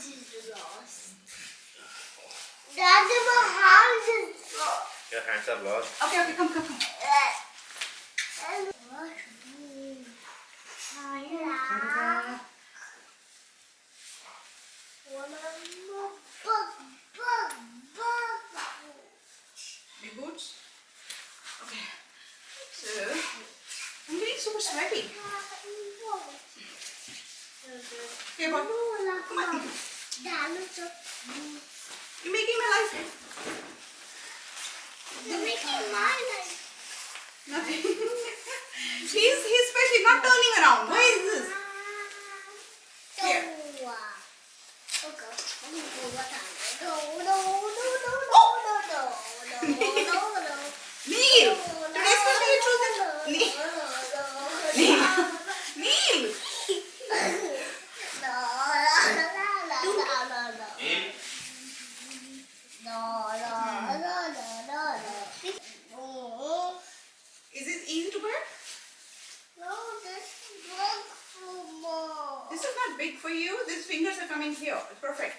is lost. Daddy, my hand is lost. Your hands are lost. Okay, come. Big boots? Okay. So, I'm getting super sweaty. Here, boy. Come on. You're making my life. You're making my life. Nothing. He's especially not turning around. Why is this? Here. Neil! Today especially you choose it. Neil! Is it easy to wear? No, this is big for more. This is not big for you. These fingers are coming here. It's perfect.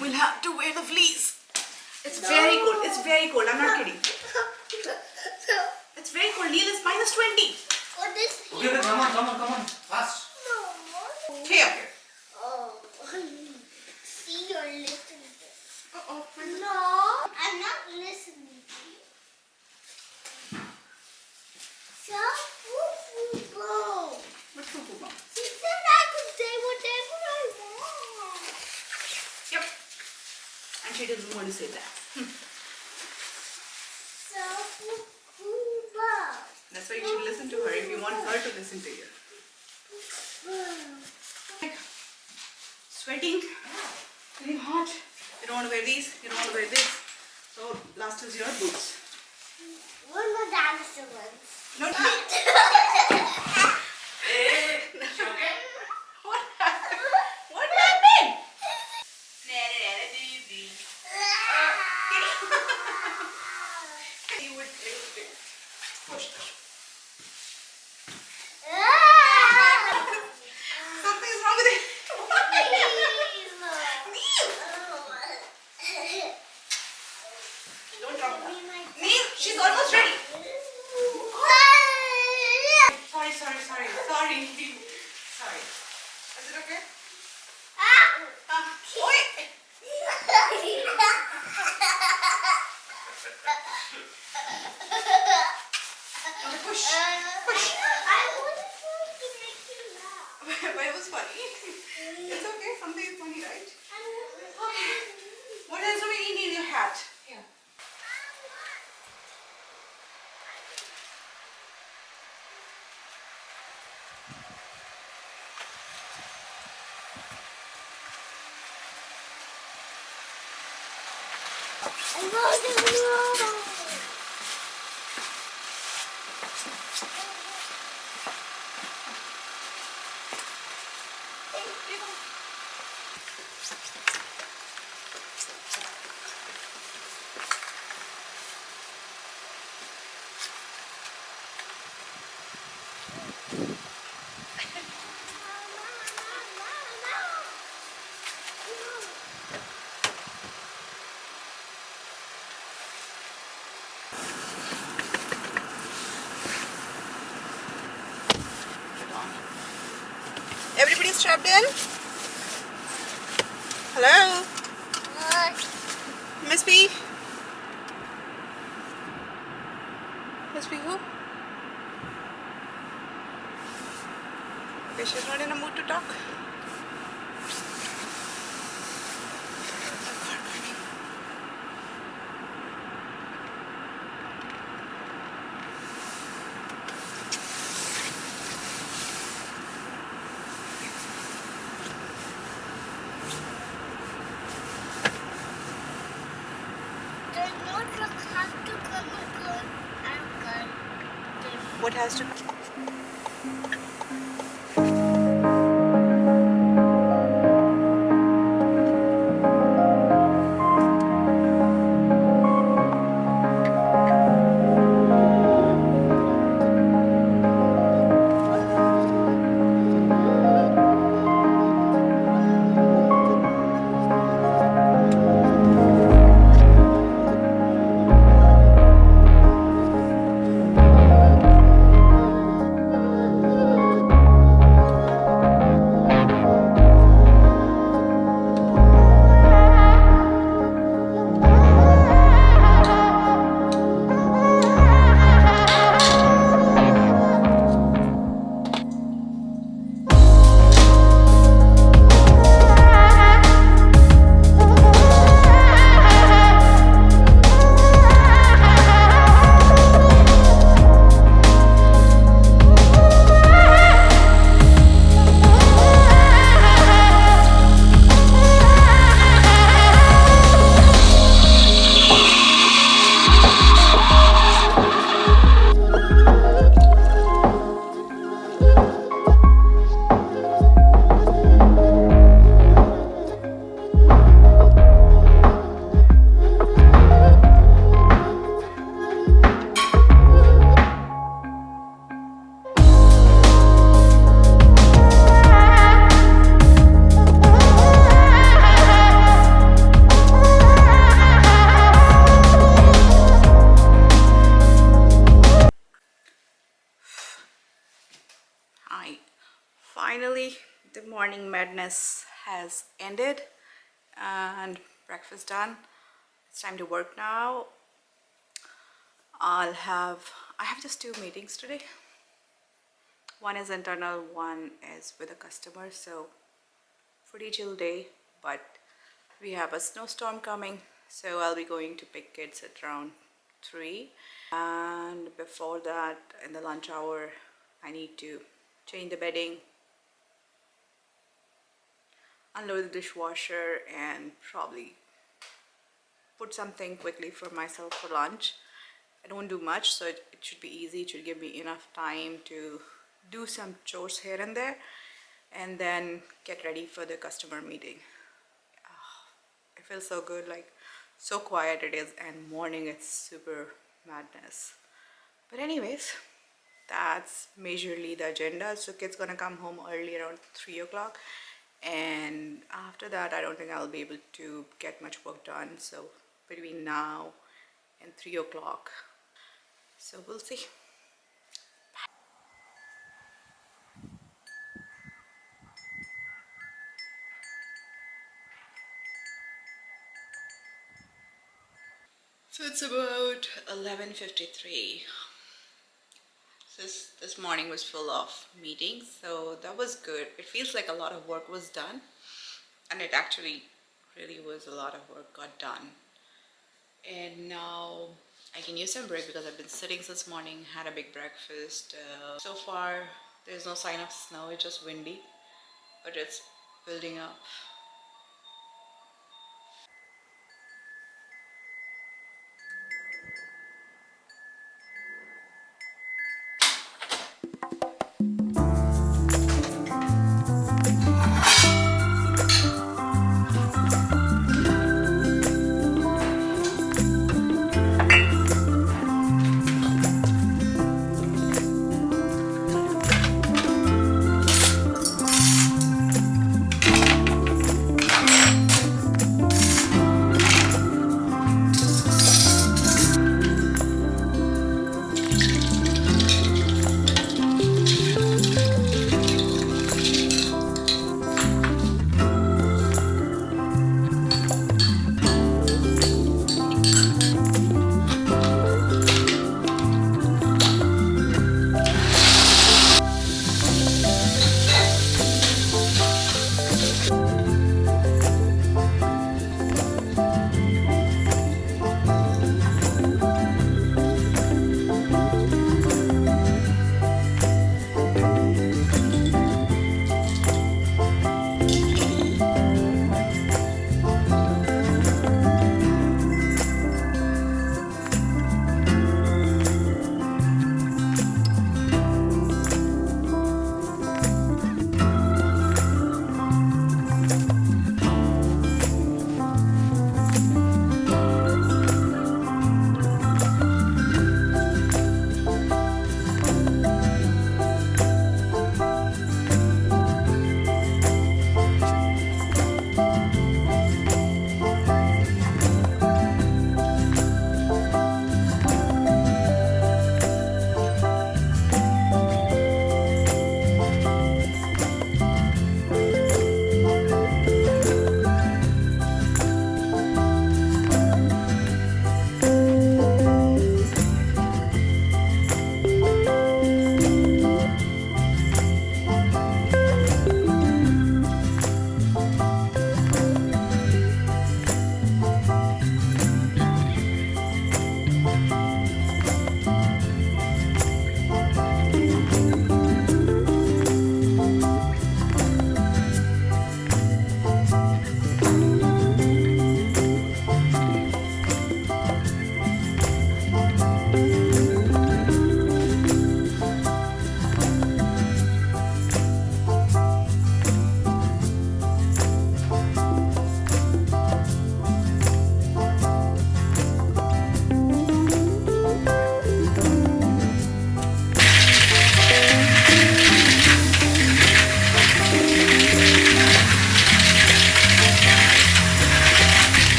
We'll have to wear the fleece. It's very cold. It's very cold. I'm not kidding. It's very cold. Neil, it's -20. What is Okay, come on. Fast. Here. Oh, see, you're listening. Uh-oh. No, I'm not listening to you. So, What's Fufu Bomb? she said I could say whatever I want. Yep. And she doesn't want to say that. So, That's why you should listen to her if you want her to listen to you. Sweating, getting hot. You don't want to wear these, you don't want to wear this. So last is your boots. What are the dinosaur ones? No. Okay. What happened? What happened? You would push. Something is wrong with it. Don't drop that. Neil, she's almost ready. Sorry. Sorry. Is it okay? Oi! Okay, push. I wanted to make you laugh. But it was funny. It's okay. Something is funny, right? What else do we need in your hat? Here. Everybody strapped in? Hello? Miss B? Miss B who? Okay, she's not in a mood to talk. What has to come? Finally, the morning madness has ended and breakfast done. It's time to work now. I have just 2 meetings today. One is internal, one is with a customer, so pretty chill day. But we have a snowstorm coming, so I'll be going to pick kids at around 3. And before that, in the lunch hour, I need to change the bedding, unload the dishwasher, and probably put something quickly for myself for lunch. I don't do much, so it should be easy. It should give me enough time to do some chores here and there, and then get ready for the customer meeting. It feels so good, like so quiet it is, and morning it's super madness. But anyways, that's majorly the agenda. So kids gonna come home early around 3 o'clock, and after that I don't think I'll be able to get much work done. So between now and 3 o'clock, so we'll see. So it's about 11:53. This morning was full of meetings, so that was good. It feels like a lot of work was done, and it actually really was. A lot of work got done, and now I can use some break because I've been sitting since morning, had a big breakfast. So far there's no sign of snow, it's just windy, but it's building up.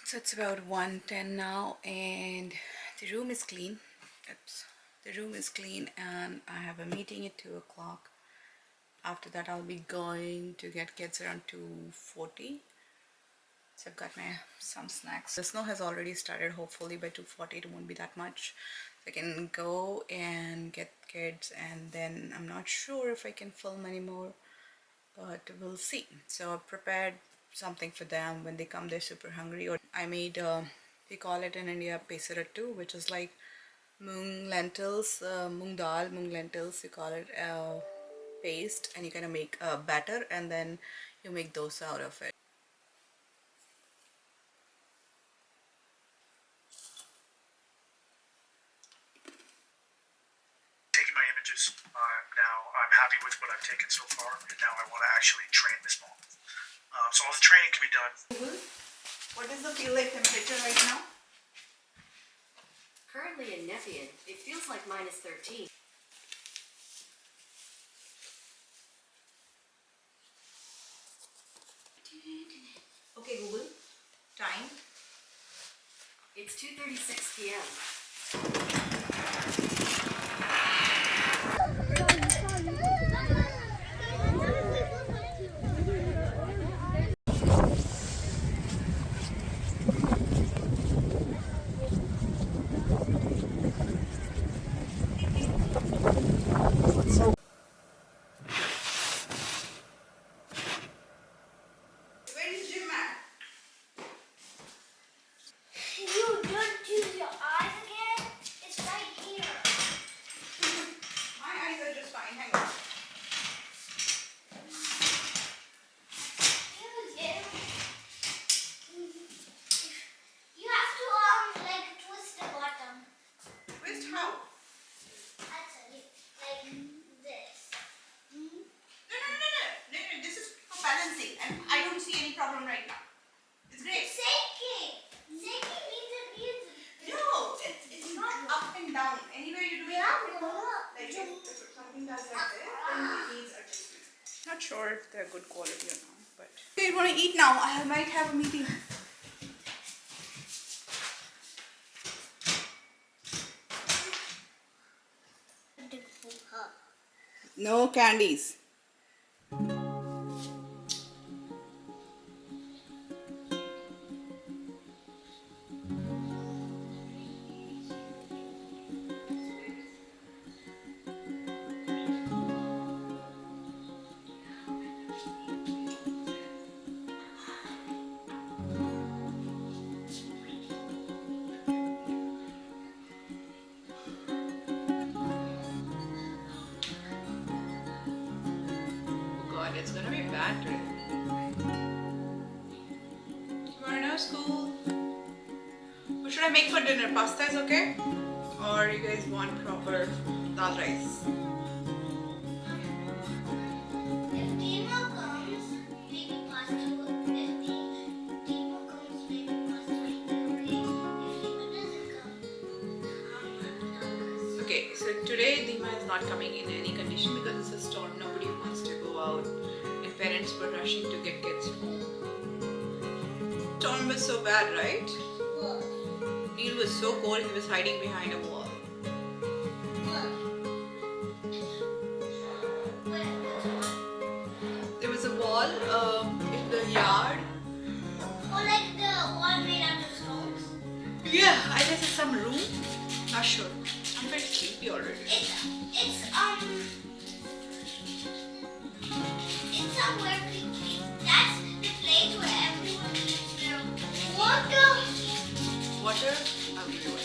So it's about 1:10 now, and the room is clean. Oops. The room is clean, and I have a meeting at 2 o'clock. After that, I'll be going to get kids around 2:40. So I've got some snacks. The snow has already started. Hopefully by 2:40 it won't be that much. So I can go and get kids, and then I'm not sure if I can film anymore, but we'll see. So I've prepared something for them. When they come, they're super hungry. Or I made, we call it in India pesarattu, which is like moong lentils, moong dal, moong lentils, you call it, paste, and you kind of make a batter, and then you make dosa out of it. Taking my images. Now I'm happy with what I've taken so far, and now I want to actually train this model. So all the training can be done. What is the feel like temperature right now? Currently in Nepean, it feels like -13. Okay, Google. Time. It's 2:36 p.m. Where is gym mat? You don't use your eyes again? It's right here. My eyes are just fine. Hang on. Use it. You have to like twist the bottom. Twist how? Actually, like this. No. This is for balancing, and I don't see any problem right now. It's great. Shaking. Shaking means it is. No, it's not up and down. Anywhere you do it, like if something does like this, then it needs adjustment. Not sure if they're good quality or not, but. Okay, you want to eat now? I might have a meeting. No candies. It's gonna be bad today. You wanna know school? What should I make for dinner? Pasta is okay? Or you guys want proper dal rice? If Dima comes, maybe pasta will. If Dima comes, maybe pasta will be great. If Dima doesn't come, Okay, so today Dima is not coming in any condition because it's a storm. Nobody wants to go out, and parents were rushing to get kids home. Storm was so bad, right? Look, Neil was so cold he was hiding behind a wall. look. There was a wall in the yard. Or like the wall made out of stones. Yeah, I guess it's some room. Not sure. I'm very sleepy already. It's somewhere. That's the place where everyone keeps their water. Water? I'll give you one.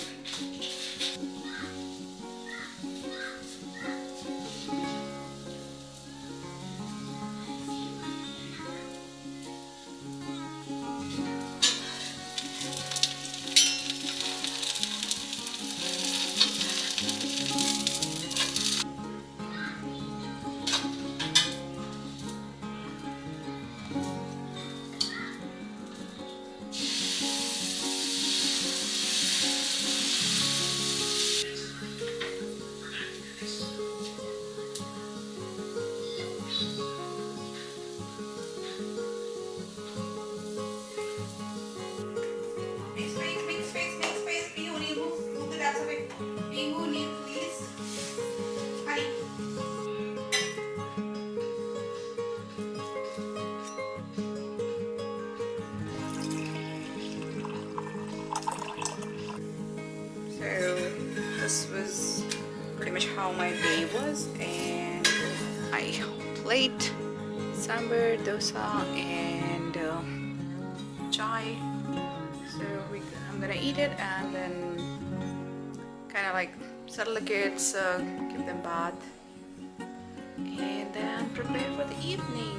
my day was, and I plate sambar, dosa, and chai. So I'm gonna eat it and then kind of like settle the kids, give them bath, and then prepare for the evening.